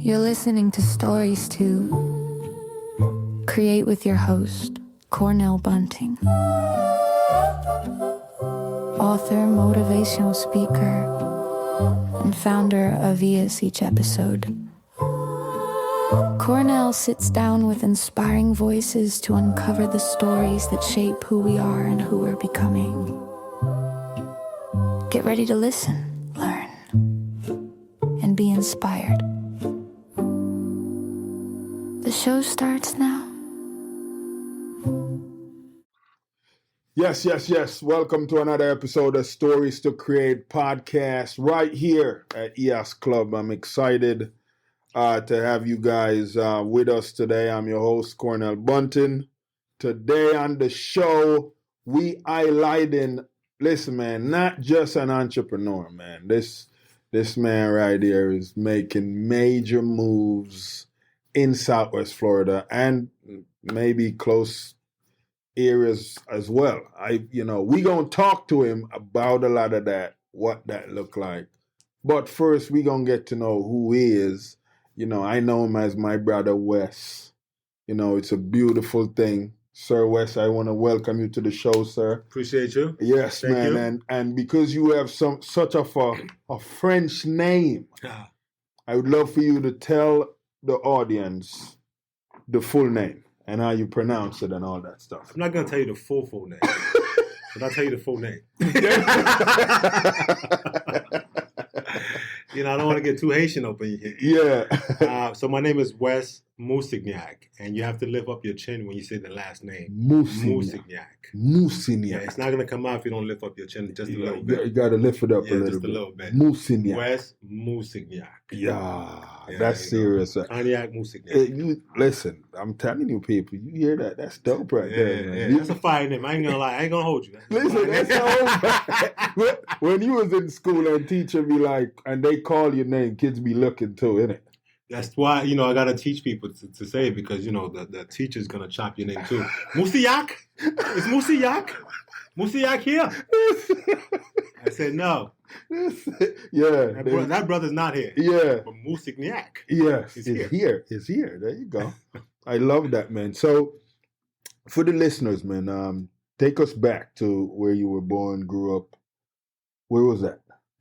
You're listening to Stories to Create with your host, Cornell Bunting. Author, motivational speaker, and founder of ES Each Episode. Cornell sits down with inspiring voices to uncover the stories that shape who we are and who we're becoming. Get ready to listen, learn, and be inspired. The show starts now. Yes. Welcome to another episode of Stories to Create podcast right here at ES Club. I'm excited to have you guys with us today. I'm your host, Cornell Bunting. Today on the show, we highlighting, listen, man, not just an entrepreneur, man. This man right here is making major moves in Southwest Florida and maybe close areas as well. We gonna talk to him about a lot of that, what that look like. But first, we gonna get to know who he is. I know him as my brother Wes. It's a beautiful thing. Sir Wes, I want to welcome you to the show, sir. Appreciate you. Yes, Thank man. you. And because you have such a French name, I would love for you to tell the audience the full name and how you pronounce it and all that stuff. I'm not going to tell you the full name, but I'll tell you the full name. I don't want to get too Haitian up in here. Yeah. So my name is Wes Moussignac, and you have to lift up your chin when you say the last name. Moussignac. Yeah, it's not going to come out if you don't lift up your chin just a little bit. You got to lift it up a little bit. Just a little bit. Moussignac. Wes Moussignac. Yeah, that's serious. Cognac Moussignac. Listen, I'm telling you, people, you hear that? That's dope right there, man. Yeah, that's a fire name. I ain't going to lie. I ain't going to hold you. Listen, that's so when you was in school and teacher be like, and they call your name, kids be looking too, innit? That's why, I got to teach people to say it because, the teacher's going to chop your name too. Moussignac? Is Moussignac? Moussignac here? I said, no. Yeah. That brother's not here. Yeah. But Moussignac. Yes, it's here. It's here. There you go. I love that, man. So, for the listeners, man, take us back to where you were born, grew up. Where was that?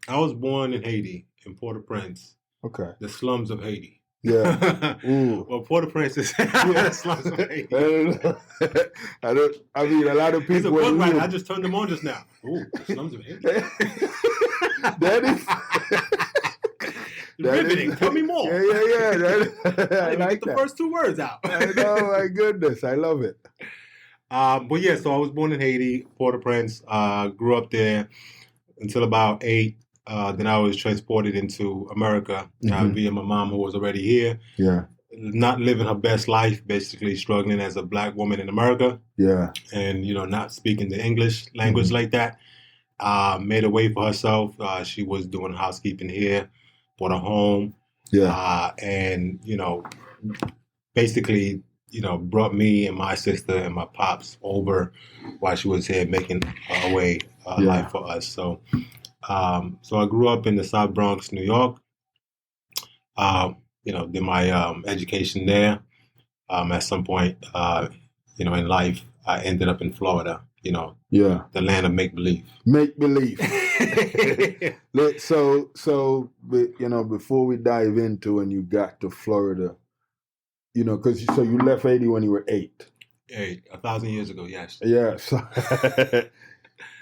I was born in Haiti, in Port-au-Prince. Okay. The slums of Haiti. Yeah. Ooh. Well, Port-au-Prince is the slums of Haiti. I mean, a lot of people. It's a book right now. I just turned them on just now. Ooh, the slums of Haiti. That is. Riveting. Tell me more. Yeah. I like get the first two words out. I know, my goodness. I love it. But yeah, so I was born in Haiti, Port-au-Prince. Grew up there until about 8. Then I was transported into America via my mom, who was already here. Yeah. Not living her best life, basically struggling as a black woman in America. Yeah. And, not speaking the English language like that. Made a way for herself. She was doing housekeeping here, bought a home. Yeah. And, basically, brought me and my sister and my pops over while she was here making a way life for us. So I grew up in the South Bronx, New York. Did my education there. At some point, in life, I ended up in Florida. The land of make believe. Make believe. So before we dive into when you got to Florida, because you left Haiti when you were 8. 1,000 years ago, yes. Yeah. So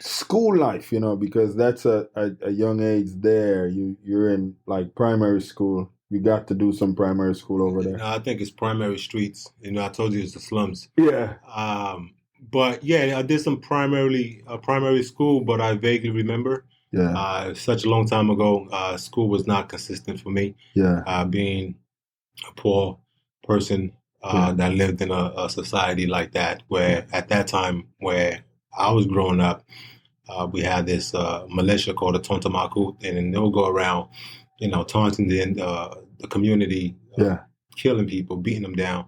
school life, because that's a young age there. You're in like primary school. You got to do some primary school over there. I think it's primary streets. I told you it's the slums. Yeah. But yeah, I did some primary school, but I vaguely remember. Yeah. Such a long time ago, school was not consistent for me. Yeah. Being a poor person that lived in a society like that, where at that time where I was growing up, we had this militia called the Tontamaku, and they'll go around, taunting the community, killing people, beating them down,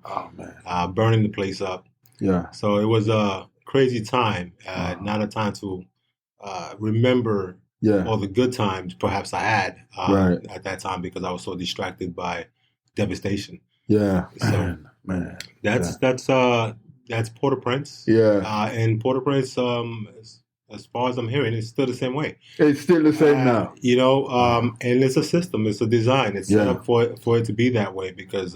burning the place up. Yeah. So it was a crazy time, not a time to remember all the good times perhaps I had at that time because I was so distracted by devastation. Yeah, So man. That's Port-au-Prince. Yeah. And Port-au-Prince, as far as I'm hearing, it's still the same way. It's still the same now. And it's a system, it's a design, it's set up for it to be that way because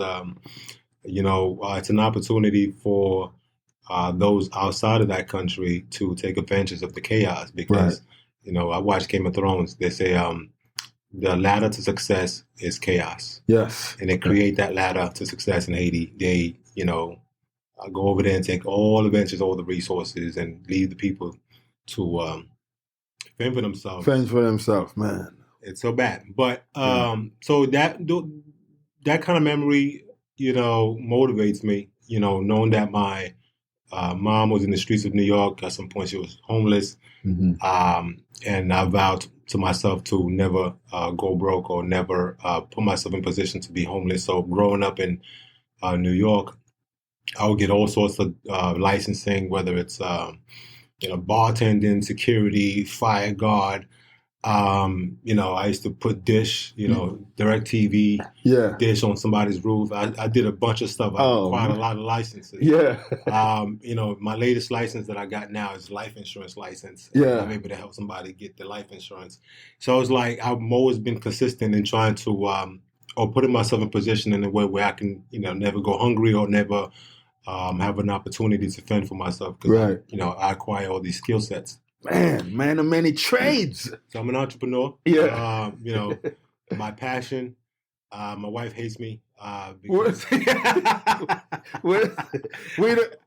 it's an opportunity for those outside of that country to take advantage of the chaos because I watch Game of Thrones. They say the ladder to success is chaos. Yes. And they create that ladder to success in Haiti. They, go over there and take all the ventures, all the resources, and leave the people to fend for themselves. Fend for themselves, man. It's so bad. But so that kind of memory, motivates me, knowing that my mom was in the streets of New York. At some point, she was homeless. Mm-hmm. And I vowed to myself to never go broke or never put myself in position to be homeless. So growing up in New York, I would get all sorts of licensing, whether it's bartending, security, fire guard. I used to put dish, direct TV, dish on somebody's roof. I did a bunch of stuff. I acquired a lot of licenses. Yeah. My latest license that I got now is life insurance license. Yeah. I'm able to help somebody get the life insurance. So it's like I've always been consistent in trying to, or putting myself in position in a way where I can, never go hungry or never have an opportunity to fend for myself. Because I acquire all these skill sets. Man of many trades. So I'm an entrepreneur. Yeah. My passion. My wife hates me. Because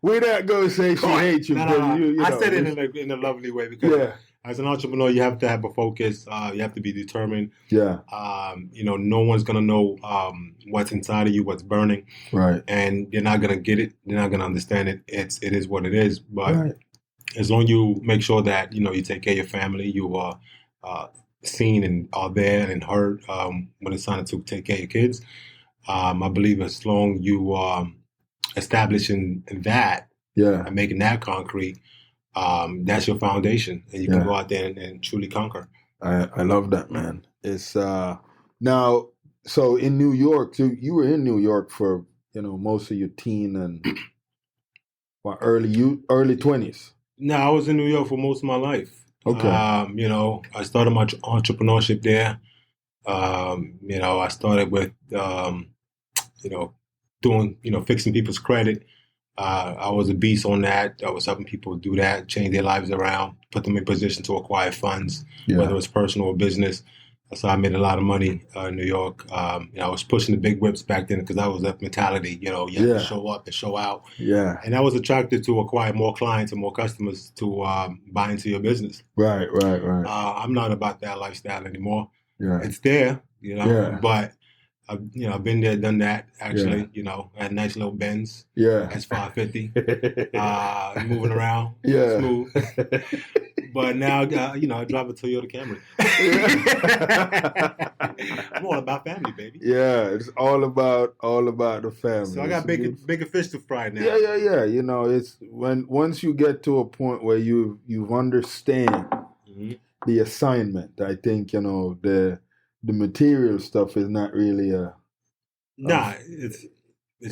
we not gonna say she hates you. No. I said it in a lovely way because as an entrepreneur, you have to have a focus. You have to be determined. Yeah. No one's gonna know what's inside of you, what's burning. Right. And you're not gonna get it. You're not gonna understand it. It is what it is. But as long as you make sure that, you take care of your family, you are seen and are there and heard when it's time to take care of your kids. I believe as long as you are establishing that and making that concrete, that's your foundation. And you can go out there and truly conquer. I love that, man. It's now, so in New York, so you were in New York for, most of your teen and early 20s. No, I was in New York for most of my life. Okay. I started my entrepreneurship there. I started with, doing, fixing people's credit. I was a beast on that. I was helping people do that, change their lives around, put them in position to acquire funds, whether it's personal or business. So I made a lot of money in New York. I was pushing the big whips back then because that was that mentality. You have to show up and show out. Yeah. And I was attracted to acquire more clients and more customers to buy into your business. Right. I'm not about that lifestyle anymore. Yeah. It's there, but I've been there, done that. Actually, I had a nice little Benz. Yeah. S550. Moving around. Yeah. Smooth. But now, I drive a Toyota Camry. I'm all about family, baby. Yeah, it's all about the family. So I got bigger fish to fry now. Yeah. It's once you get to a point where you understand the assignment. I think the material stuff is not really it's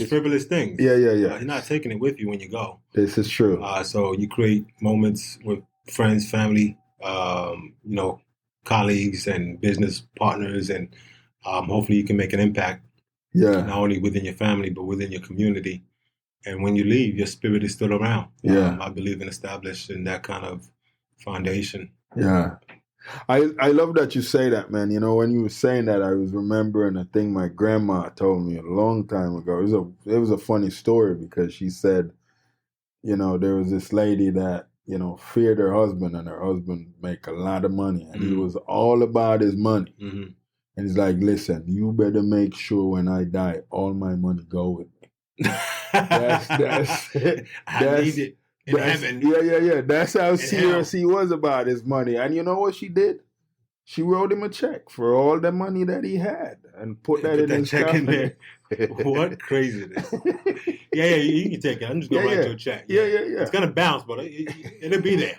frivolous things. Yeah. You're not taking it with you when you go. This is true. So you create moments with friends, family, colleagues and business partners, and hopefully you can make an impact. Yeah. Not only within your family, but within your community. And when you leave, your spirit is still around. Yeah. I believe in establishing that kind of foundation. Yeah. I love that you say that, man. When you were saying that, I was remembering a thing my grandma told me a long time ago. It was a funny story because she said, there was this lady that, feared her husband, and her husband make a lot of money, and he was all about his money. Mm-hmm. And he's like, listen, you better make sure when I die, all my money go with me. That's I need it. In heaven. Yeah. That's how serious he was about his money. And you know what she did? She wrote him a check for all the money that he had and put that in his check in there. What craziness. Yeah, you can take it. I'm just going to write you a check. Yeah. It's going to bounce, but it'll be there.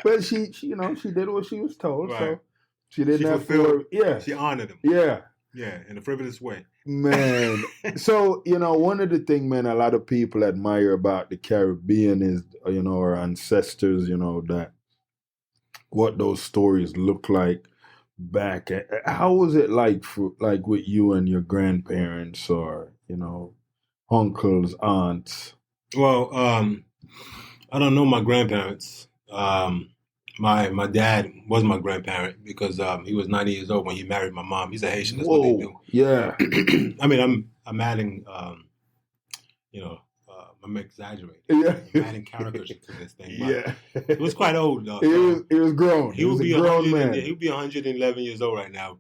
But she did what she was told. Right. So she didn't have fulfilled. to. Yeah. She honored him. Yeah. Yeah, in a frivolous way. Man. So, one of the things, man, a lot of people admire about the Caribbean is, our ancestors, that what those stories look like back. How was it like with you and your grandparents or, uncles, aunts? Well, I don't know my grandparents. My dad was my grandparent because he was 90 years old when he married my mom. He's a Haitian. That's what they do. Yeah. I mean, I'm adding, I'm exaggerating. Yeah. I'm adding caricatures to this thing. But Yeah. it was quite old. Though, It was grown. He would be a grown man. He would be 111 years old right now.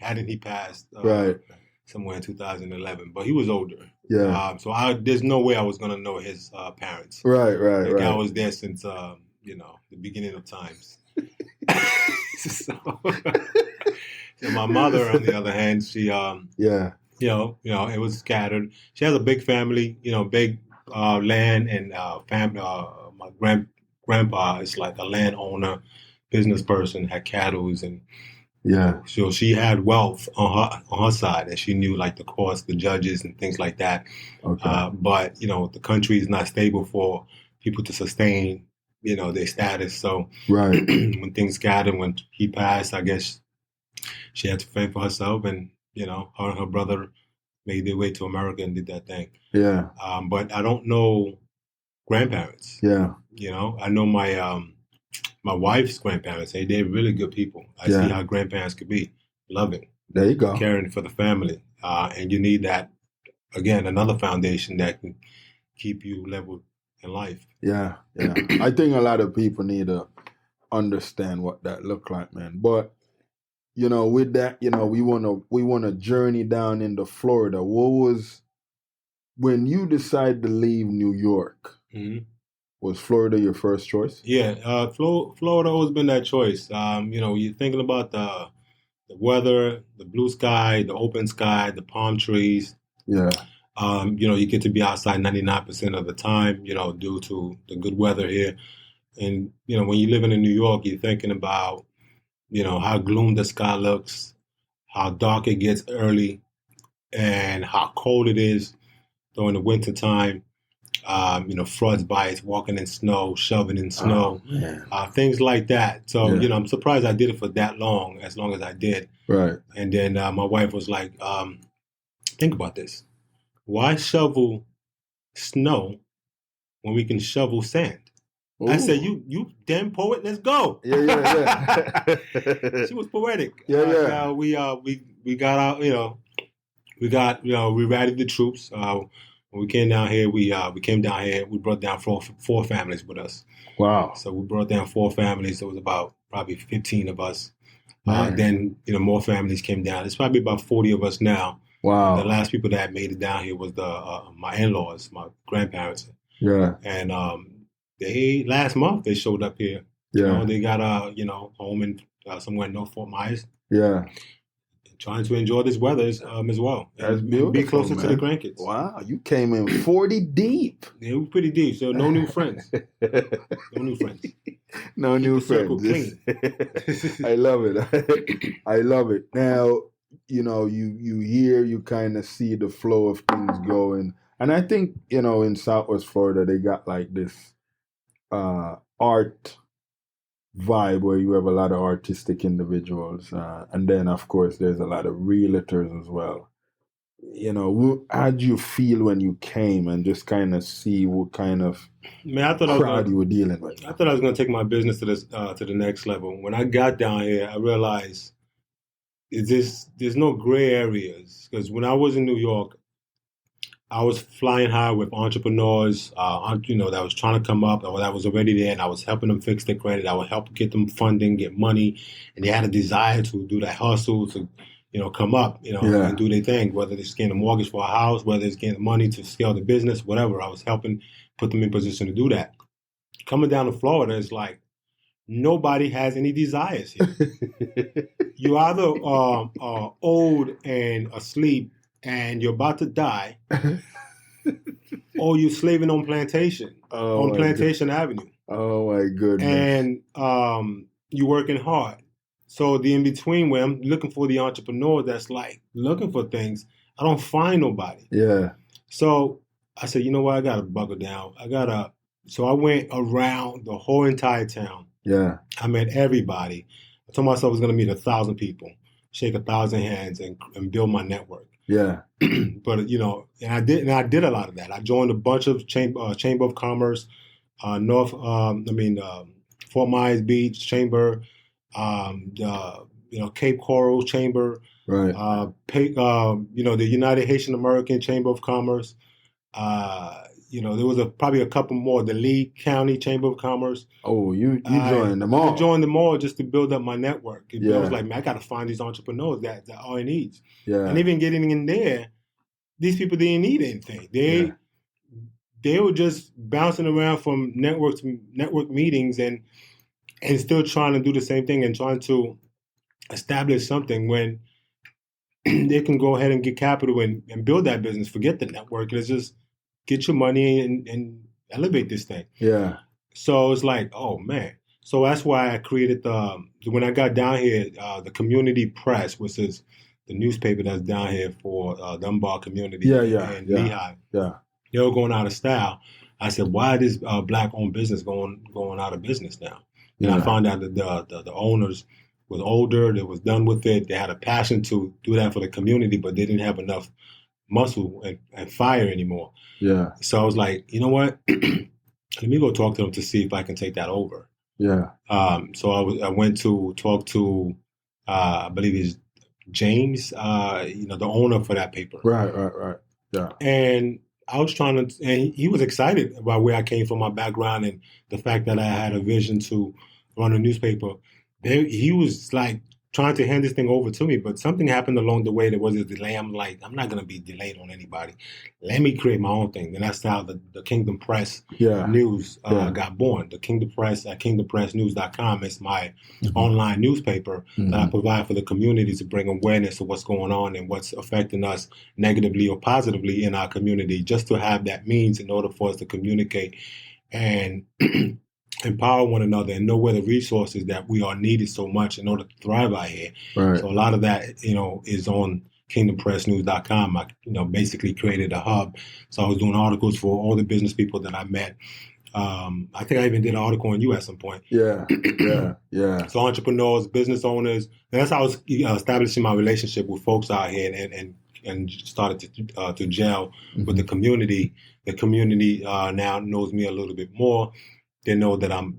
Hadn't he passed right. somewhere in 2011? But he was older. Yeah. So there's no way I was gonna know his parents. Right. I was there since the beginning of times. so my mother, on the other hand, she it was scattered. She has a big family, big land and family. My grandpa is like a landowner, business person, had cattle, and so she had wealth on her side, and she knew like the courts, the judges, and things like that. Okay. But the country is not stable for people to sustain, their status. So right. when things scattered, when he passed, I guess she had to fend for herself, and her and her brother made their way to America and did that thing. Yeah. But I don't know grandparents. Yeah. I know my wife's grandparents. They're really good people. I see how grandparents could be loving. There you go. Caring for the family. And you need that, again, another foundation that can keep you level in life. Yeah. I think a lot of people need to understand what that look like, man. But with that, we wanna journey down into Florida. What was when you decided to leave New York? Mm-hmm. Was Florida your first choice? Yeah, Florida always been that choice. You're thinking about the weather, the blue sky, the open sky, the palm trees. Yeah. You get to be outside 99% of the time, due to the good weather here. And, when you're living in New York, you're thinking about, how gloom the sky looks, how dark it gets early, and how cold it is during the winter time. Frost bites, walking in snow, shoving in snow, things like that. So, I'm surprised I did it for that long as I did. Right. And then my wife was like, think about this. Why shovel snow when we can shovel sand? Ooh. I said, you damn poet, let's go. Yeah. She was poetic. Yeah. We got out, we rallied the troops. When we came down here, we brought down four families with us. Wow. So we brought down 4 families. There was about probably 15 of us. Then, more families came down. It's probably about 40 of us now. Wow. The last people that made it down here was my in-laws, my grandparents. Yeah. And last month they showed up here. Yeah. They got home in somewhere in North Fort Myers. Yeah. Trying to enjoy this weather as well. That's beautiful. Be closer to the grandkids. Wow, you came in 40 deep. Yeah, it was pretty deep. So no new friends. No new friends. No Keep new the circle friends. clean. I love it. I love it. Now, you hear, you kind of see the flow of things going. And I think, in Southwest Florida, they got like this art vibe where you have a lot of artistic individuals. And then, of course, there's a lot of realtors as well. How did you feel when you came and just kind of see what kind of crowd you were dealing with? I thought I was going to take my business to the next level. When I got down here, I realized there's no gray areas. Because when I was in New York, I was flying high with entrepreneurs, that was trying to come up, or that was already there, and I was helping them fix their credit. I would help get them funding, get money, and they had a desire to do that hustle to, come up, and do their thing, whether it's getting a mortgage for a house, whether it's getting money to scale the business, whatever. I was helping put them in position to do that. Coming down to Florida, it's like nobody has any desires here. You're either old and asleep, and you're about to die, or you're slaving on Plantation, Avenue. Oh my goodness! And you're working hard. So the in between where I'm looking for the entrepreneur that's like looking for things, I don't find nobody. Yeah. So I said, you know what? I gotta buckle down. So I went around the whole entire town. Yeah. I met everybody. I told myself I was gonna meet 1,000 people, shake 1,000 hands, and build my network. Yeah. But and I did a lot of that. I joined a bunch of chamber of commerce, Fort Myers Beach Chamber, Cape Coral Chamber, Right. the United Haitian American Chamber of Commerce. There was probably a couple more. The Lee County Chamber of Commerce. Oh, you joined them all. I joined them all just to build up my network. Yeah. I was like, man, I got to find these entrepreneurs that are in needs. Yeah. And even getting in there, these people didn't need anything. They were just bouncing around from network meetings and still trying to do the same thing and trying to establish something when they can go ahead and get capital and build that business. Forget the network. Let's just get your money and elevate this thing. Yeah. So it's like, oh man. So that's why I created when I got down here, the Community Press, which is the newspaper that's down here for Dunbar community and Lehigh. Yeah. They were going out of style. I said, why is this black-owned business going out of business now? And I found out that the owners was older. They was done with it. They had a passion to do that for the community, but they didn't have enough muscle and fire anymore. Yeah. So I was like, you know what? Let me go talk to them to see if I can take that over. Yeah. So I went to talk to, I believe he's James, the owner for that paper. Right. Yeah. And I was and he was excited about where I came from, my background, and the fact that I had a vision to run a newspaper. He was like trying to hand this thing over to me, but something happened along the way. There was a delay. I'm like, I'm not going to be delayed on anybody. Let me create my own thing. And that's how the Kingdom Press News got born. The Kingdom Press at kingdompressnews.com is my online newspaper that I provide for the community to bring awareness of what's going on and what's affecting us negatively or positively in our community, just to have that means in order for us to communicate and empower one another and know where the resources that we are needed so much in order to thrive out here. Right. So a lot of that, is on kingdompressnews.com. I, basically created a hub. So I was doing articles for all the business people that I met. I think I even did an article on you at some point. Yeah. So entrepreneurs, business owners, and that's how I was establishing my relationship with folks out here and started to gel with the community. The community now knows me a little bit more. They know that I'm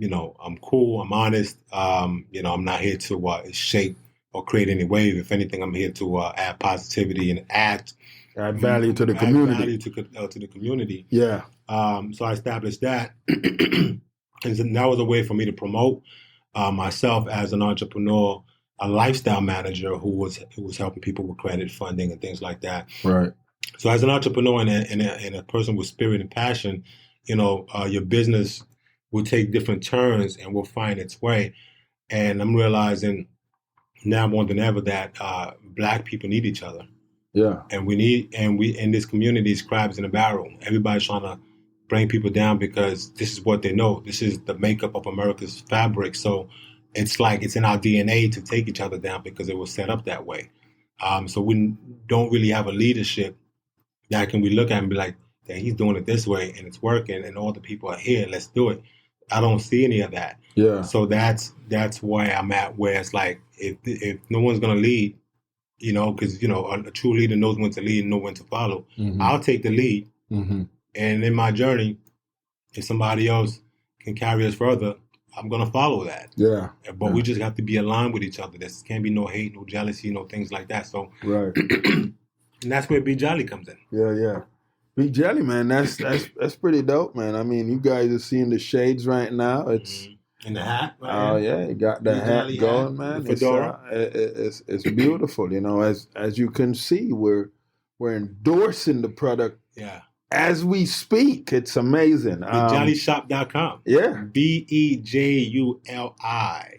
cool, I'm honest. I'm not here to shape or create any wave. If anything, I'm here to add positivity and add value to the community. Add value to the community. Yeah. So I established that, and that was a way for me to promote myself as an entrepreneur, a lifestyle manager who was helping people with credit funding and things like that. Right. So as an entrepreneur and a person with spirit and passion, your business will take different turns and will find its way. And I'm realizing now more than ever that Black people need each other. Yeah. And we in this community is crabs in a barrel. Everybody's trying to bring people down because this is what they know. This is the makeup of America's fabric. So it's like it's in our DNA to take each other down because it was set up that way. So we don't really have a leadership that can we look at and be like, yeah, he's doing it this way and it's working and all the people are here. Let's do it. I don't see any of that. Yeah. So that's where I'm at, where it's like if no one's gonna lead, because a true leader knows when to lead and know when to follow. I'll take the lead, and in my journey, if somebody else can carry us further, I'm gonna follow that. Yeah. But we just have to be aligned with each other. There can't be no hate, no jealousy, no things like that. So right. And that's where Bejuli comes in. Yeah. Bejuli, man, that's pretty dope, man. I mean, you guys are seeing the shades right now. It's in the hat. Right? Oh yeah, you got the hat going, man. The fedora. It's beautiful, as you can see, we're endorsing the product. Yeah. As we speak. It's amazing. BejuliShop.com. Yeah. BEJULI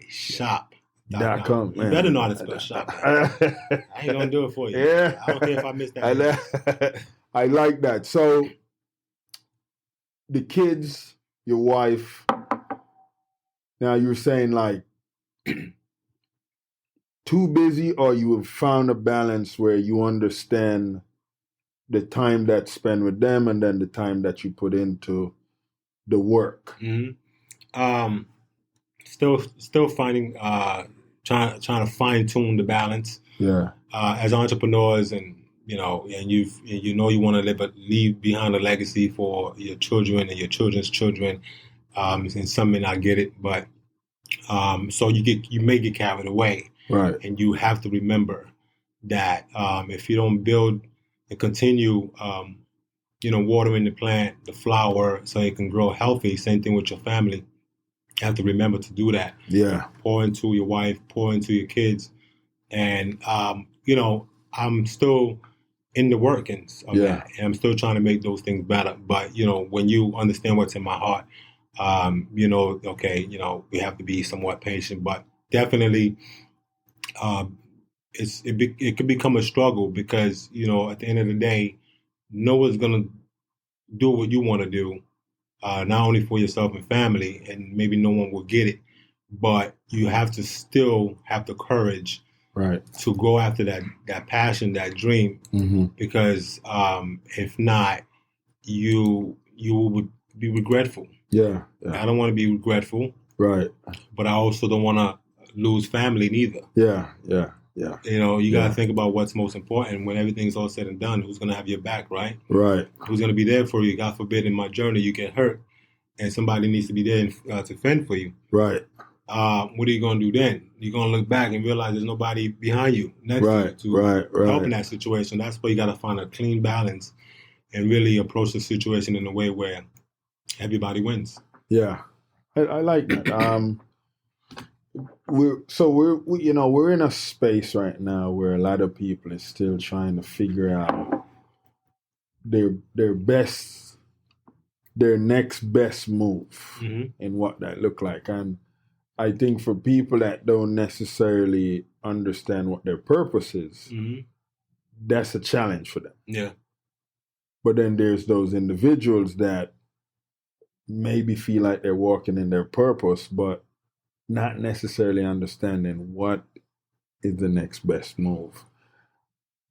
shop.com. You better know how to spell shop. I ain't gonna do it for you. Yeah. I don't care if I miss that. I like that. So the kids, your wife, now you're saying like too busy, or you have found a balance where you understand the time that's spent with them and then the time that you put into the work? Still finding, trying to fine tune the balance. Yeah. As entrepreneurs, and you want to leave behind a legacy for your children and your children's children. And some may not get it, but so you may get carried away, right? And you have to remember that if you don't build and continue, watering the plant, the flower, so it can grow healthy. Same thing with your family. You have to remember to do that. Yeah. Pour into your wife, pour into your kids, and I'm still in the workings of that, and I'm still trying to make those things better. But when you understand what's in my heart, we have to be somewhat patient, but definitely, it could become a struggle because at the end of the day, no one's gonna do what you want to do, not only for yourself and family, and maybe no one will get it, but you have to still have the courage, right, to go after that passion, that dream, because if not, you would be regretful. Yeah. I don't want to be regretful, right, but I also don't want to lose family neither. Yeah. You got to think about what's most important when everything's all said and done. Who's going to have your back, right? Right. Who's going to be there for you? God forbid in my journey you get hurt and somebody needs to be there to fend for you. Right. What are you going to do then? You're going to look back and realize there's nobody behind you next to you to help in that situation. That's why you got to find a clean balance and really approach the situation in a way where everybody wins. Yeah, I like that. We're in a space right now where a lot of people are still trying to figure out their next best move, and what that look like. And I think for people that don't necessarily understand what their purpose is, that's a challenge for them. Yeah. But then there's those individuals that maybe feel like they're walking in their purpose, but not necessarily understanding what is the next best move.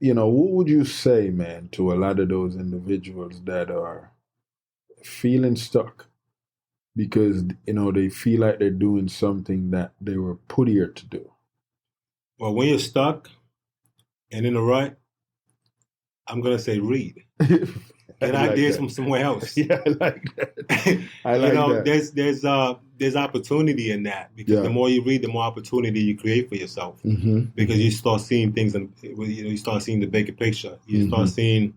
What would you say, man, to a lot of those individuals that are feeling stuck because, they feel like they're doing something that they were put here to do? Well, when you're stuck and in a rut, I'm going to say read. Get ideas from somewhere else. Yeah, I like that. I like that. There's opportunity in that, because the more you read, the more opportunity you create for yourself. Because you start seeing things, and you start seeing the bigger picture. You start seeing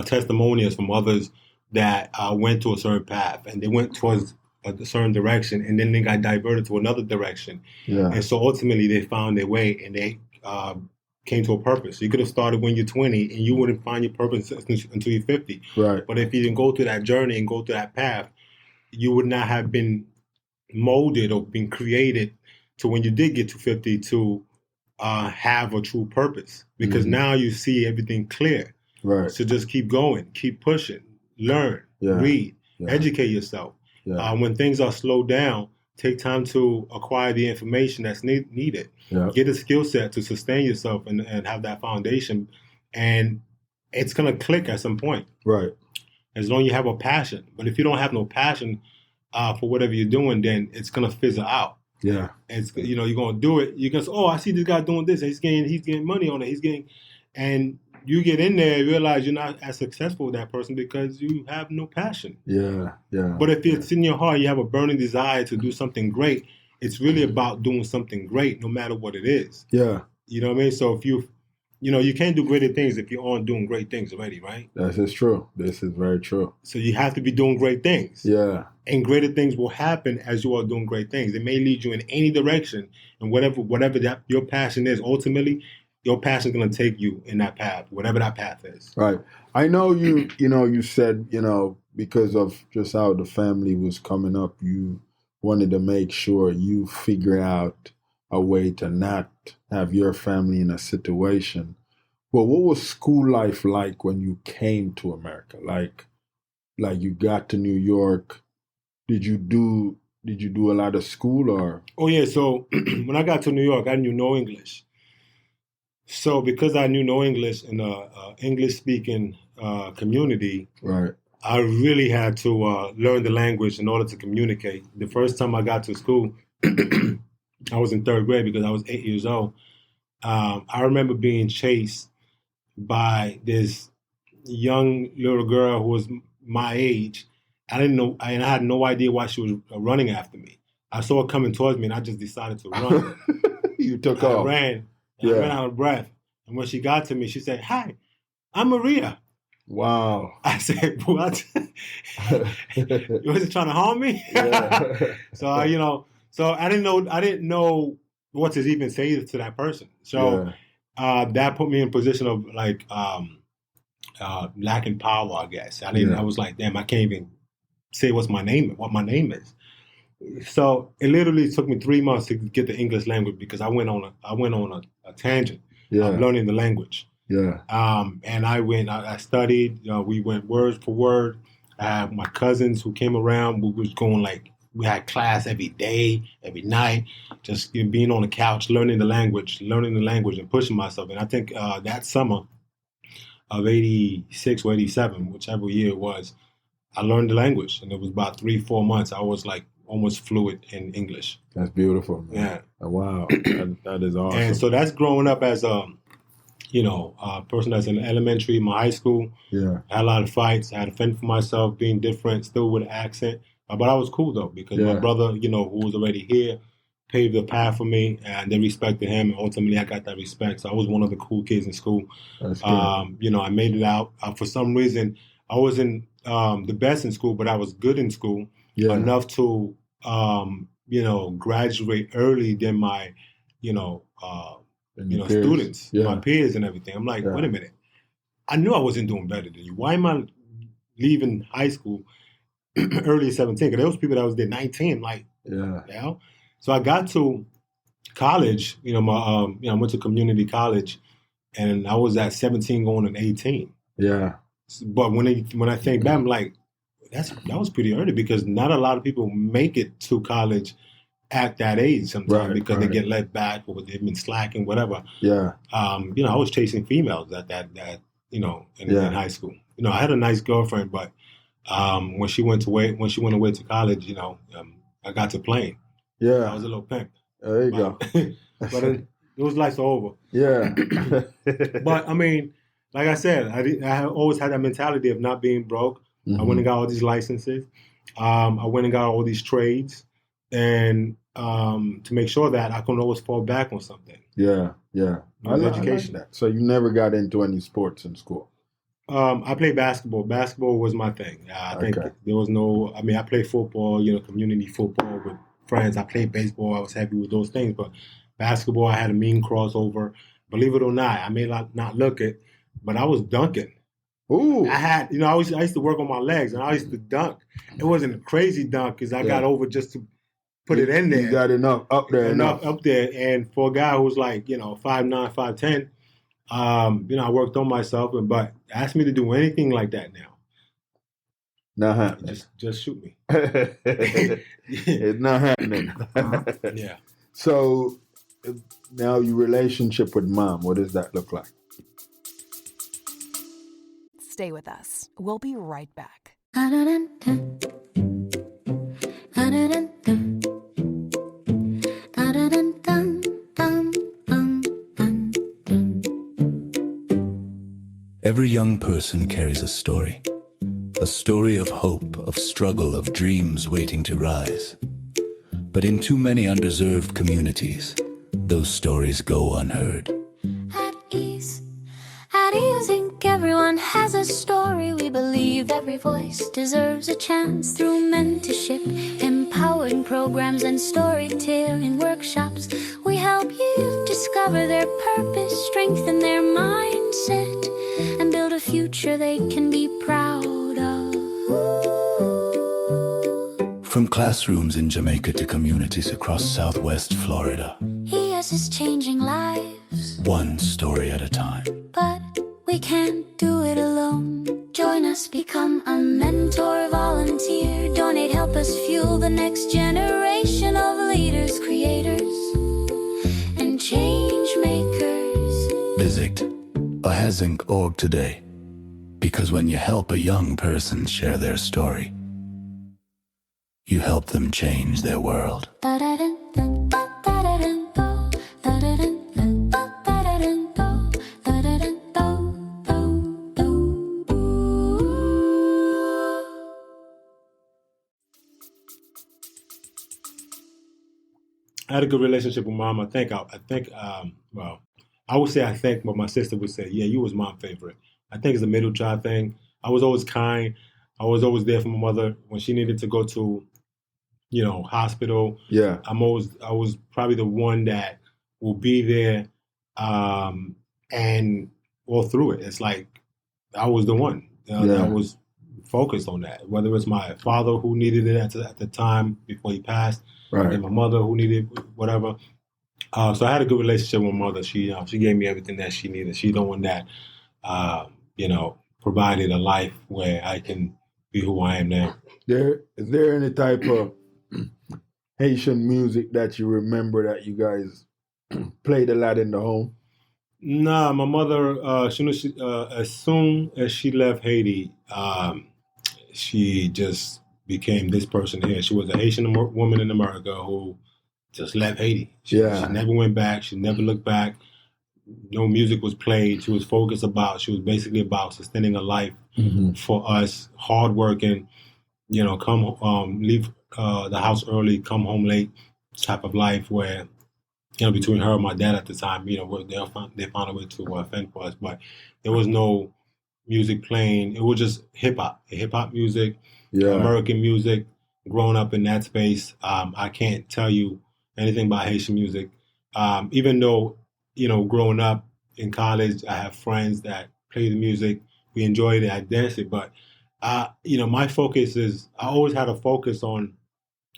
testimonials from others that went to a certain path, and they went towards a certain direction, and then they got diverted to another direction. Yeah. And so ultimately, they found their way, and they came to a purpose. You could have started when you're 20 and you wouldn't find your purpose until you're 50. Right. But if you didn't go through that journey and go through that path, you would not have been molded or been created to, when you did get to 50, to have a true purpose, because now you see everything clear. Right. So just keep going, keep pushing, learn, read, educate yourself. Yeah. When things are slowed down, take time to acquire the information that's needed. Yeah. Get a skill set to sustain yourself and have that foundation. And it's going to click at some point. Right. As long as you have a passion. But if you don't have no passion for whatever you're doing, then it's going to fizzle out. Yeah. It's, you're going to do it. You're going to say, oh, I see this guy doing this. He's getting money on it. And you get in there and realize you're not as successful with that person because you have no passion. Yeah. But if it's in your heart, you have a burning desire to do something great, it's really about doing something great, no matter what it is. Yeah. You know what I mean? So if you can't do greater things if you aren't doing great things already, right? This is true. This is very true. So you have to be doing great things. Yeah. And greater things will happen as you are doing great things. It may lead you in any direction, and whatever that your passion is, ultimately, your passion is going to take you in that path, whatever that path is. Right. I know you said, because of just how the family was coming up, you wanted to make sure you figure out a way to not have your family in a situation. Well, what was school life like when you came to America? Like you got to New York. Did you do did you do a lot of school or? Oh yeah. So when I got to New York, I knew no English. So because I knew no English in a English speaking community, Right. I really had to learn the language in order to communicate. The first time I got to school, I was in third grade because I was 8 years old. I remember being chased by this young little girl who was my age. I didn't know, and I had no idea why she was running after me. I saw her coming towards me, and I just decided to run. You took I off. ran. I ran out of breath. And when she got to me, she said, "Hi, I'm Maria." Wow. I said, "What? You wasn't trying to harm me?" Yeah. So I didn't know what to even say to that person. So that put me in a position of like lacking power, I guess. I was like, damn, I can't even say what my name is. So it literally took me 3 months to get the English language because I went on a tangent of learning the language. Yeah. And I studied, we went word for word. My cousins who came around, we had class every day, every night, just being on the couch, learning the language and pushing myself. And I think that summer of 86 or 87, whichever year it was, I learned the language. And it was about 3-4 months. I was like almost fluent in English. That's beautiful, man. Yeah. Wow. That is awesome. And so that's growing up as a person that's in elementary, my high school. Yeah. I had a lot of fights. I had to fend for myself, being different, still with an accent. But I was cool, though, because my brother, who was already here, paved the path for me, and they respected him. And ultimately, I got that respect. So I was one of the cool kids in school. That's good. I made it out. For some reason, I wasn't the best in school, but I was good in school enough to, graduate early than my, students, my peers and everything. I'm like, wait a minute. I knew I wasn't doing better than you. Why am I leaving high school early 17? Because there was people that was there 19, So I got to college, I went to community college, and I was at 17 going on 18. Yeah. But when I think back, I'm like, that was pretty early because not a lot of people make it to college at that age sometimes because they get let back or they've been slacking, whatever. Yeah. I was chasing females at that in high school. I had a nice girlfriend, but when she went away to college, I got to playing. Yeah. I was a little pimp. There you go. But those lights are over. Yeah. But I mean, like I said, I always had that mentality of not being broke. Mm-hmm. I went and got all these licenses. I went and got all these trades, and to make sure that I can always fall back on something. Yeah, yeah. Education. I like that. So you never got into any sports in school? I played basketball. Basketball was my thing. I think there was no. I mean, I played football. Community football with friends. I played baseball. I was happy with those things. But basketball, I had a mean crossover. Believe it or not, I may not look it, but I was dunking. Ooh. I had, I used to work on my legs, and I used to dunk. It wasn't a crazy dunk because I got over just to put it in there. You got enough up there. Enough up there. And for a guy who was like, 5'9", 5'10", I worked on myself. But ask me to do anything like that now. Not happening. Just shoot me. It's not happening. Yeah. So now your relationship with mom, what does that look like? Stay with us. We'll be right back. Every young person carries a story of hope, of struggle, of dreams waiting to rise. But in too many undeserved communities, those stories go unheard. At ease Inc. everyone has a story. We believe every voice deserves a chance. Through mentorship, empowering programs, and storytelling workshops, we help youth discover their purpose, strengthen their mindset, and build a future they can be proud of. From classrooms in Jamaica to communities across Southwest Florida, ES is changing lives, one story at a time. but we can't do it alone. Join us, become a mentor, volunteer, donate, help us fuel the next generation of leaders, creators, and change makers. Visit ahazink.org today, because when you help a young person share their story, you help them change their world. I had a good relationship with Mom. I would say I think, but my sister would say, yeah, you was my favorite. I think it's a middle child thing. I was always kind. I was always there for my mother when she needed to go to, hospital. Yeah. I was probably the one that will be there, and all through it. It's like I was the one that was focused on that. Whether it's my father who needed it at the time before he passed, Right. and my mother who needed whatever. So I had a good relationship with my mother. She gave me everything that she needed. She's the one that provided a life where I can be who I am now. Is there any type of Haitian music that you remember that you guys played a lot in the home? Nah, my mother, as soon as she left Haiti, she just became this person here. She was a Haitian woman in America who just left Haiti. She never went back. She never looked back. No music was played. She was basically about sustaining a life for us, hardworking, leave the house early, come home late type of life where, between her and my dad at the time, they found a way to fend for us. But there was no music playing. It was just hip hop music, American music. Growing up in that space, I can't tell you anything about Haitian music. Even though, growing up in college, I have friends that play the music. We enjoyed it. I danced it. But, my focus is, I always had a focus on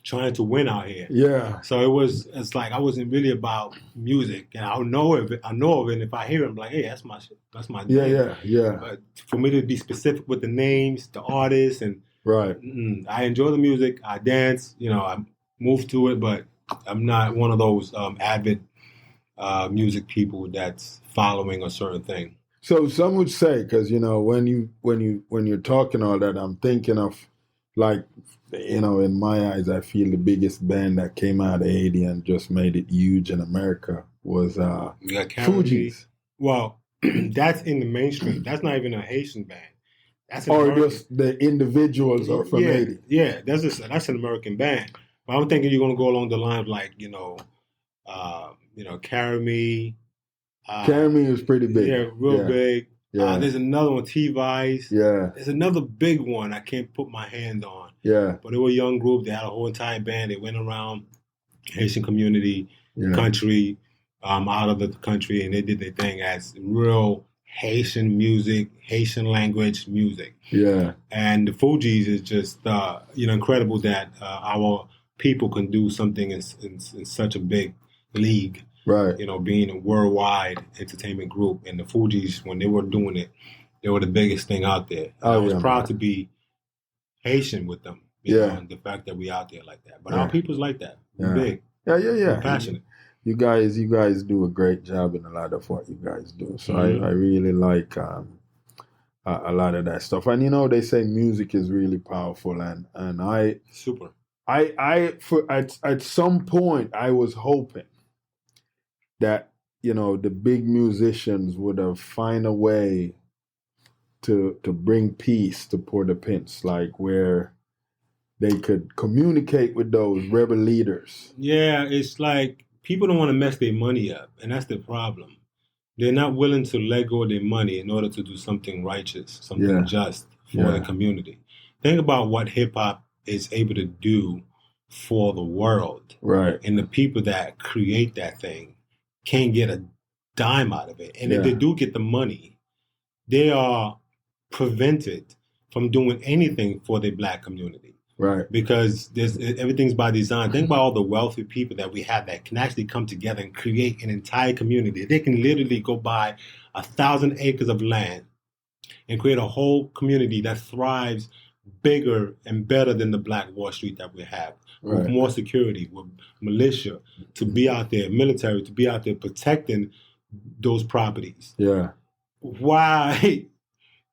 trying to win out here. Yeah. So it's like I wasn't really about music, and I know of it, and if I hear it, I'm like, hey, that's my shit. That's my thing. Yeah. But for me to be specific with the names, the artists, and right, I enjoy the music. I dance. I move to it, but I'm not one of those avid music people that's following a certain thing. So some would say, because when you're talking all that, I'm thinking of, like, in my eyes, I feel the biggest band that came out of Haiti and just made it huge in America was Fugees. Well, that's in the mainstream. That's not even a Haitian band. That's just the individuals are from Haiti. Yeah, that's an American band. But I'm thinking you're gonna go along the lines like Carry Me. Carry Me is pretty big. Yeah, real big. Yeah. There's another one, T-Vice. Yeah. There's another big one I can't put my hand on. Yeah. But they were a young group. They had a whole entire band. They went around Haitian community, country, out of the country, and they did their thing as real Haitian music, Haitian language music. Yeah. And the Fugees is just, incredible that our people can do something in such a big league. Right. Being a worldwide entertainment group. And the Fugees, when they were doing it, they were the biggest thing out there. I was proud to be Haitian with them. And the fact that we out there like that. But our people's like that. We're big. Yeah. We're passionate. You guys do a great job in a lot of what you guys do. So I really like a lot of that stuff. And they say music is really powerful, and I super. At some point I was hoping that the big musicians would have find a way to bring peace to Port-au-Prince, like where they could communicate with those rebel leaders. Yeah, it's like people don't want to mess their money up, and that's the problem. They're not willing to let go of their money in order to do something righteous, something just for the community. Think about what hip-hop is able to do for the world. Right. And the people that create that thing can't get a dime out of it. And if they do get the money, they are prevented from doing anything for the Black community. Right. Because everything's by design. Think about all the wealthy people that we have that can actually come together and create an entire community. They can literally go buy 1,000 acres of land and create a whole community that thrives bigger and better than the Black Wall Street that we have, with more security, with militia to be out there, military to be out there protecting those properties. Yeah. Why,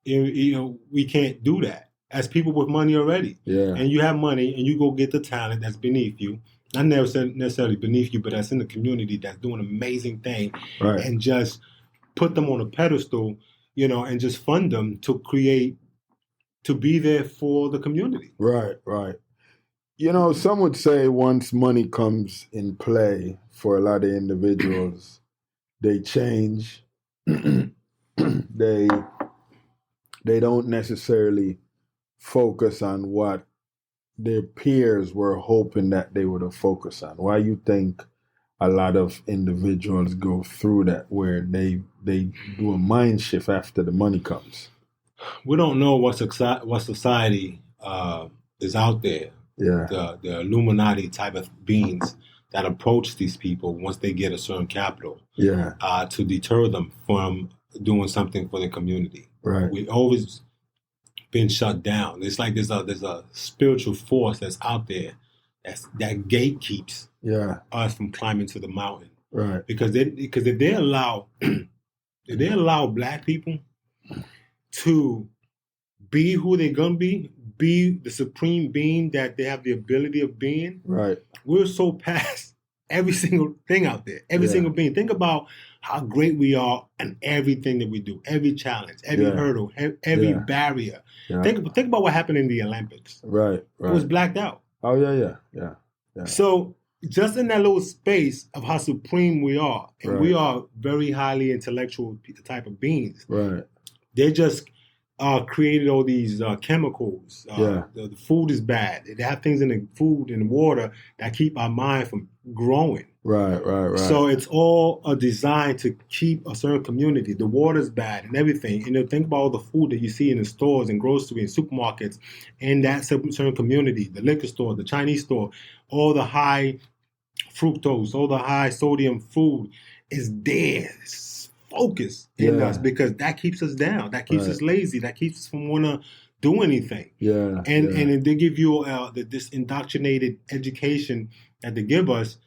we can't do that as people with money already. Yeah. And you have money and you go get the talent that's beneath you. Not necessarily beneath you, but that's in the community that's doing amazing thing, and just put them on a pedestal, and just fund them to be there for the community. Right. Some would say once money comes in play for a lot of individuals, they change. They don't necessarily focus on what their peers were hoping that they would have focused on. Why you think a lot of individuals go through that, where they do a mind shift after the money comes? We don't know what society is out there. Yeah. The Illuminati type of beings that approach these people once they get a certain capital. Yeah. To deter them from doing something for the community. Right. We always been shut down. It's like there's a spiritual force that's out there that gatekeeps us from climbing to the mountain. Right. Because if they allow Black people to be who they're gonna be the supreme being that they have the ability of being, right, we're so past every single thing out there, every single being. Think about how great we are in everything that we do, every challenge, every hurdle, every barrier. Yeah. Think about what happened in the Olympics. Right. It was blacked out. Oh, yeah. So just in that little space of how supreme we are, and we are very highly intellectual type of beings. Right. They just created all these chemicals. The food is bad. They have things in the food and the water that keep our mind from growing. Right. So it's all a design to keep a certain community. The water's bad and everything. Think about all the food that you see in the stores and grocery and supermarkets in that certain community, the liquor store, the Chinese store, all the high fructose, all the high sodium food is there. It's focused in us because that keeps us down. That keeps us lazy. That keeps us from want to do anything. Yeah. And they give you this indoctrinated education that they give us.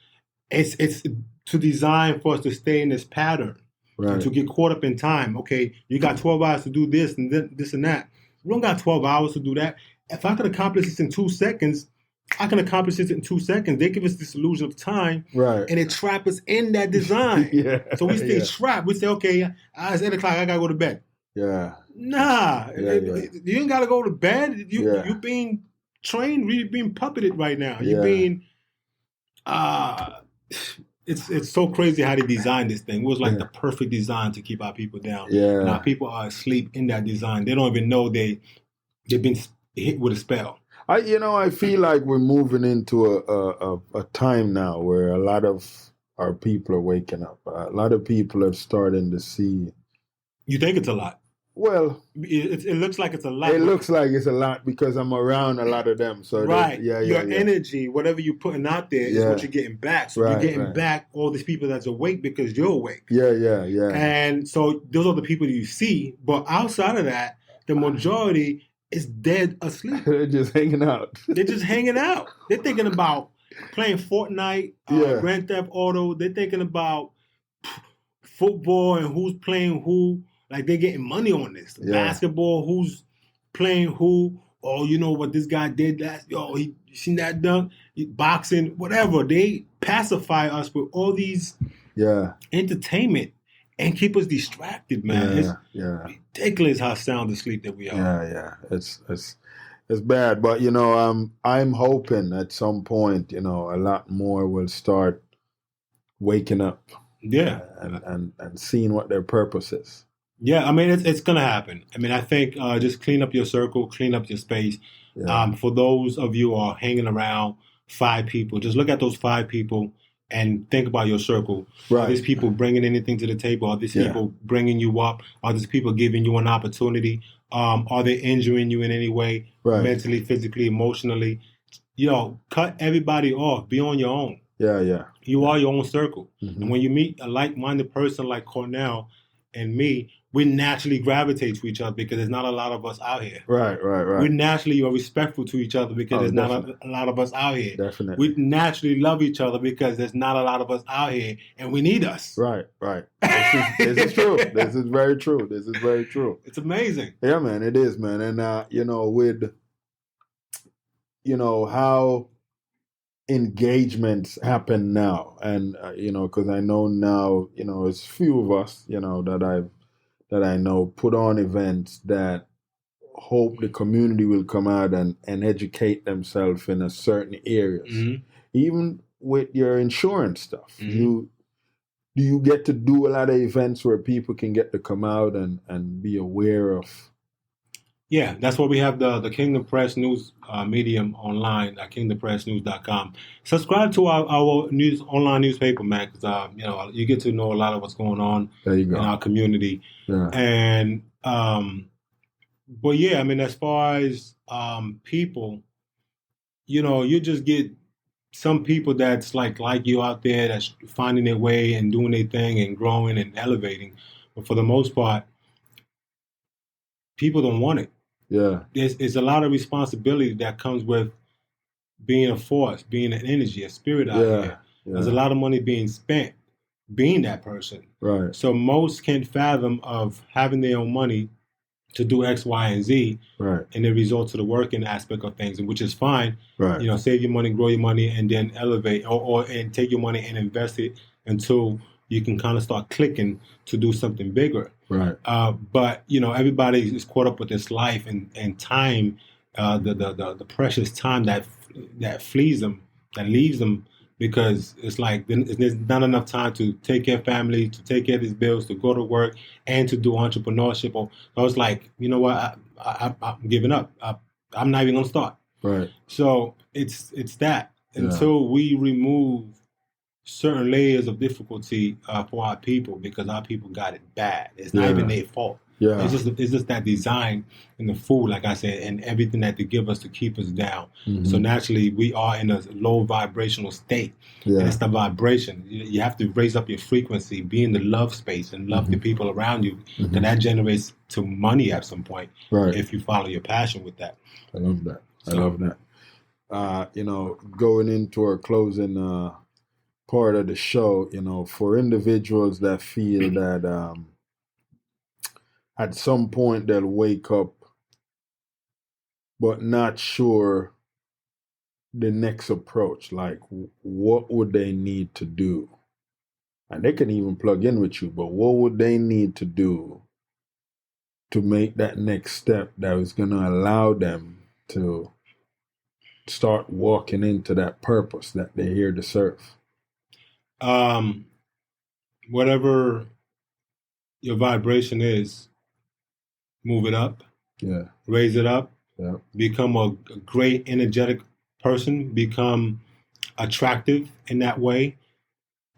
It's to design for us to stay in this pattern, to get caught up in time. Okay, you got 12 hours to do this and this and that. You don't got 12 hours to do that. If I could accomplish this in 2 seconds, I can accomplish this in 2 seconds. They give us this illusion of time, and they trap us in that design. So we stay trapped. We say, okay, it's 8 o'clock. I gotta go to bed. Yeah. Nah, you ain't gotta go to bed. You're being trained. You're being puppeted right now. You're being It's so crazy how they designed this thing. It was like the perfect design to keep our people down. Yeah. Now people are asleep in that design. They don't even know they've been hit with a spell. I feel like we're moving into a time now where a lot of our people are waking up. A lot of people are starting to see. You think it's a lot? Well, it looks like it's a lot. It looks like it's a lot because I'm around a lot of them. So your energy, whatever you're putting out there, is what you're getting back. So you're getting back all these people that's awake because you're awake. Yeah. And so those are the people you see. But outside of that, the majority is dead asleep. They're just hanging out. They're thinking about playing Fortnite, Grand Theft Auto. They're thinking about football and who's playing who. Like, they're getting money on this. Basketball, who's playing who. Oh, you know what this guy did last. He seen that dunk. Boxing, whatever. They pacify us with all these entertainment and keep us distracted, man. It's ridiculous how sound asleep that we are. Yeah. It's bad. But, I'm hoping at some point, a lot more will start waking up. Yeah. And seeing what their purpose is. Yeah, I mean, it's going to happen. I mean, I think just clean up your circle, clean up your space. Yeah. For those of you who are hanging around 5 people, just look at those 5 people and think about your circle. Are these people bringing anything to the table? Are these people bringing you up? Are these people giving you an opportunity? Are they injuring you in any way, mentally, physically, emotionally? Cut everybody off. Be on your own. Yeah. You are your own circle. Mm-hmm. And when you meet a like-minded person like Cornell and me, we naturally gravitate to each other because there's not a lot of us out here. Right. We naturally are respectful to each other because there's not a lot of us out here. Definitely. We naturally love each other because there's not a lot of us out here, and we need us. Right. This is true. This is very true. It's amazing. Yeah, man, it is, man. And, with, how engagements happen now. And, because I know now, it's few of us, that I know put on events that hope the community will come out and educate themselves in a certain areas. Mm-hmm. Even with your insurance stuff, Mm-hmm. do you get to do a lot of events where people can get to come out and be aware of? Yeah, that's why we have the Kingdom Press News medium online at kingdompressnews.com. Subscribe to our online newspaper, man, because you get to know a lot of what's going on in our community. Yeah. And but yeah, I mean, as far as people, you just get some people that's like you out there that's finding their way and doing their thing and growing and elevating. But for the most part, people don't want it. Yeah. There's a lot of responsibility that comes with being a force, being an energy, a spirit out here. Yeah. There's a lot of money being spent being that person. Right. So most can't fathom of having their own money to do X, Y, and Z, right, and it results to the working aspect of things, and which is fine. Right. Save your money, grow your money, and then elevate, and take your money and invest it until you can kind of start clicking to do something bigger. Right. But everybody is caught up with this life and time, the precious time that flees them, that leaves them. Because it's like there's not enough time to take care of family, to take care of these bills, to go to work, and to do entrepreneurship. So it's like, you know what, I'm giving up. I'm not even gonna start. Right. So it's that until we remove certain layers of difficulty for our people, because our people got it bad. It's not even their fault. Yeah. It's just that design in the food, like I said, and everything that they give us to keep us down. Mm-hmm. So naturally, we are in a low vibrational state. Yeah. And it's the vibration. You have to raise up your frequency, be in the love space, and love the people around you. Mm-hmm. And that generates to money at some point, right, if you follow your passion with that. I love that. I love that. Going into our closing part of the show, for individuals that feel that at some point they'll wake up but not sure the next approach, like what would they need to do? And they can even plug in with you, but what would they need to do to make that next step that is going to allow them to start walking into that purpose that they're here to serve? Whatever your vibration is, move it up. Yeah. Raise it up. Yeah. Become a great, energetic person. Become attractive in that way.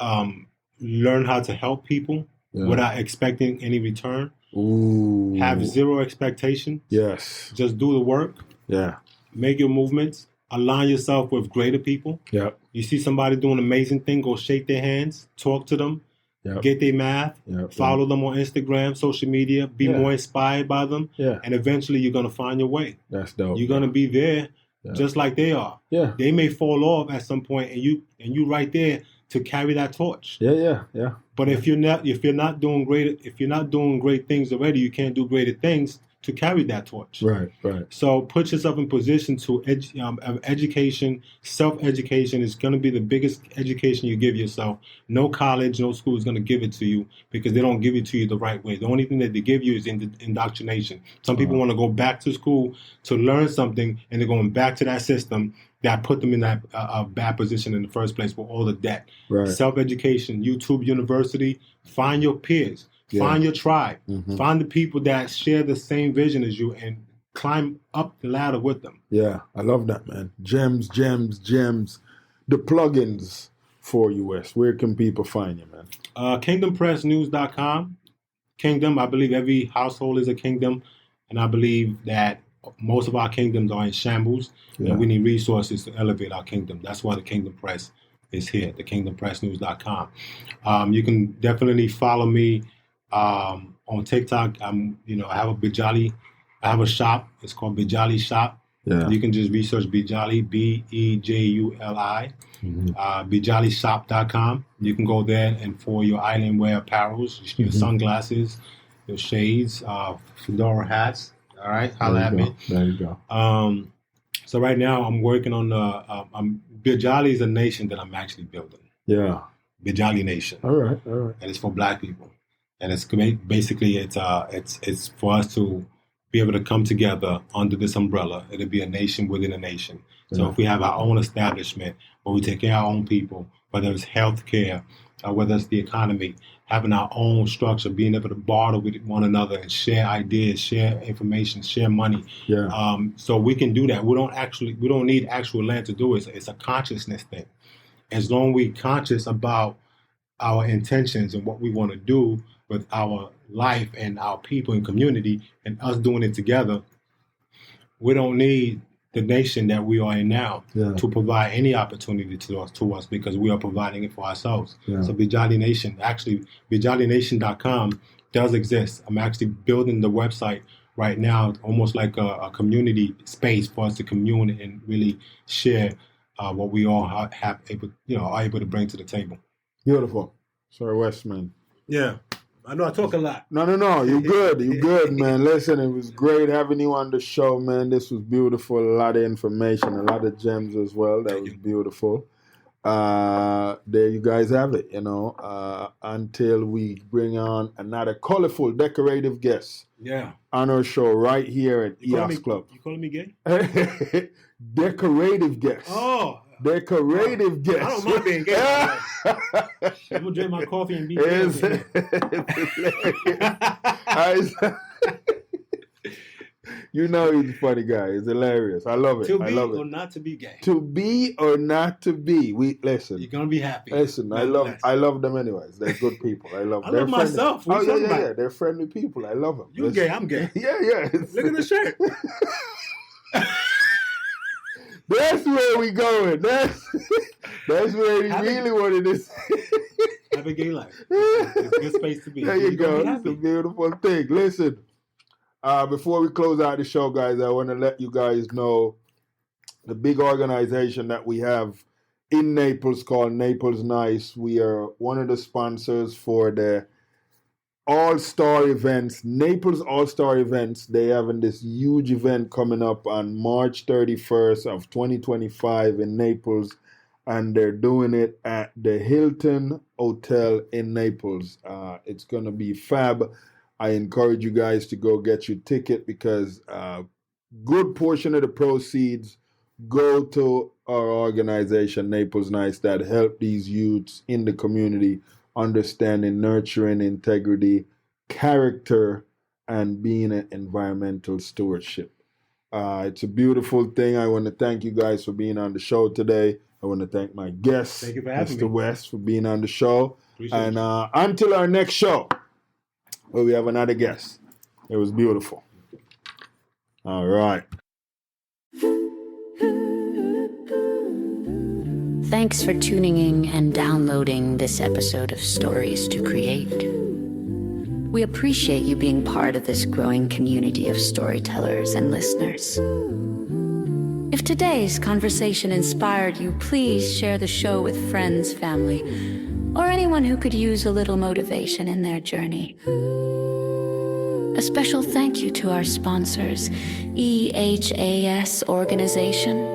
Learn how to help people without expecting any return. Ooh. Have zero expectations. Yes. Just do the work. Yeah. Make your movements. Align yourself with greater people. Yep. You see somebody doing an amazing thing, go shake their hands, talk to them. Yep. Get their math, follow them on Instagram, social media, be more inspired by them, and eventually you're going to find your way. That's dope. You're going to be there just like they are. Yeah. They may fall off at some point, and you right there to carry that torch. Yeah. But if you're not doing great things already, you can't do greater things to carry that torch. Right. So put yourself in position to education. Self-education is going to be the biggest education you give yourself. No college, no school is going to give it to you because they don't give it to you the right way. The only thing that they give you is indoctrination. Some people want to go back to school to learn something, and they're going back to that system that put them in that bad position in the first place with all the debt. Right. Self-education, YouTube University, find your peers. Find your tribe. Mm-hmm. Find the people that share the same vision as you and climb up the ladder with them. Yeah, I love that, man. Gems. The plugins for US. Where can people find you, man? KingdomPressNews.com. Kingdom, I believe every household is a kingdom. And I believe that most of our kingdoms are in shambles. And we need resources to elevate our kingdom. That's why the Kingdom Press is here, the KingdomPressNews.com. You can definitely follow me On TikTok, I have a Bejuli. I have a shop. It's called Bejuli Shop. Yeah. You can just research Bejuli, Bejuli, BejuliShop.com. You can go there and for your island wear apparels, your sunglasses, your shades, fedora hats. All right, holla at me. There you go. So right now I'm working on Bejuli is a nation that I'm actually building. Yeah. Bejuli Nation. All right. And it's for Black people. And it's basically it's for us to be able to come together under this umbrella. It'll be a nation within a nation. So if we have our own establishment where we take care of our own people, whether it's healthcare, whether it's the economy, having our own structure, being able to barter with one another and share ideas, share information, share money. Yeah. So we can do that. We don't need actual land to do it. It's a consciousness thing. As long as we're conscious about our intentions and what we want to do with our life and our people and community and us doing it together, we don't need the nation that we are in now to provide any opportunity to us because we are providing it for ourselves. Yeah. So Bejuli Nation, actually BejuliNation.com does exist. I'm actually building the website right now, almost like a community space for us to commune and really share what we all are able to bring to the table. Beautiful. Sorry, Westman. Yeah. I know I talk a lot. No. You good. You good, man. Listen, it was great having you on the show, man. This was beautiful. A lot of information, a lot of gems as well. That was beautiful. There you guys have it, until we bring on another colorful, decorative guest. Yeah. On our show right here at EOS Club. You calling me gay? Decorative guest. Oh. Decorative guest. I don't mind being gay. I'm going to drink my coffee and be gay. You know he's a funny guy. He's hilarious. I love it. To be or not to be gay. To be or not to be. Listen. You're going to be happy. Listen, I love them anyways. They're good people. I love them. I love myself. What are you talking about? They're friendly people. I love them. You're gay. I'm gay. Yeah. Look at the shirt. That's where we going. That's where he really wanted to say. Have a gay life. It's a good space to be. There you go. It's a beautiful thing. Listen, before we close out the show, guys, I want to let you guys know the big organization that we have in Naples called Naples Nice. We are one of the sponsors for the All-Star events, Naples All-Star events. They having this huge event coming up on March 31st of 2025 in Naples, and they're doing it at the Hilton Hotel in Naples. It's going to be fab. I encourage you guys to go get your ticket because a good portion of the proceeds go to our organization, Naples Nice, that help these youths in the community understanding, nurturing integrity, character, and being an environmental stewardship. It's a beautiful thing. I want to thank you guys for being on the show today. I want to thank my guest, Mr. West, for being on the show. Appreciate and until our next show, where we have another guest. It was beautiful. All right. Thanks for tuning in and downloading this episode of Stories to Create. We appreciate you being part of this growing community of storytellers and listeners. If today's conversation inspired you, please share the show with friends, family, or anyone who could use a little motivation in their journey. A special thank you to our sponsors, EHAS Organization,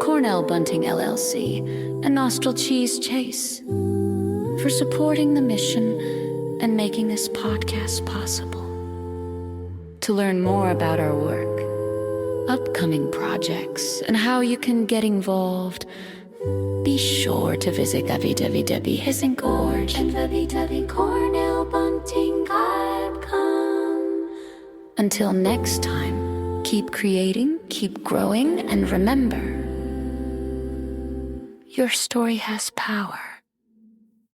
Cornell Bunting LLC, and Nostril Cheese Chase for supporting the mission and making this podcast possible. To learn more about our work, upcoming projects, and how you can get involved, be sure to visit www.cornellbunting.com. Until next time, keep creating, keep growing, and remember, your story has power.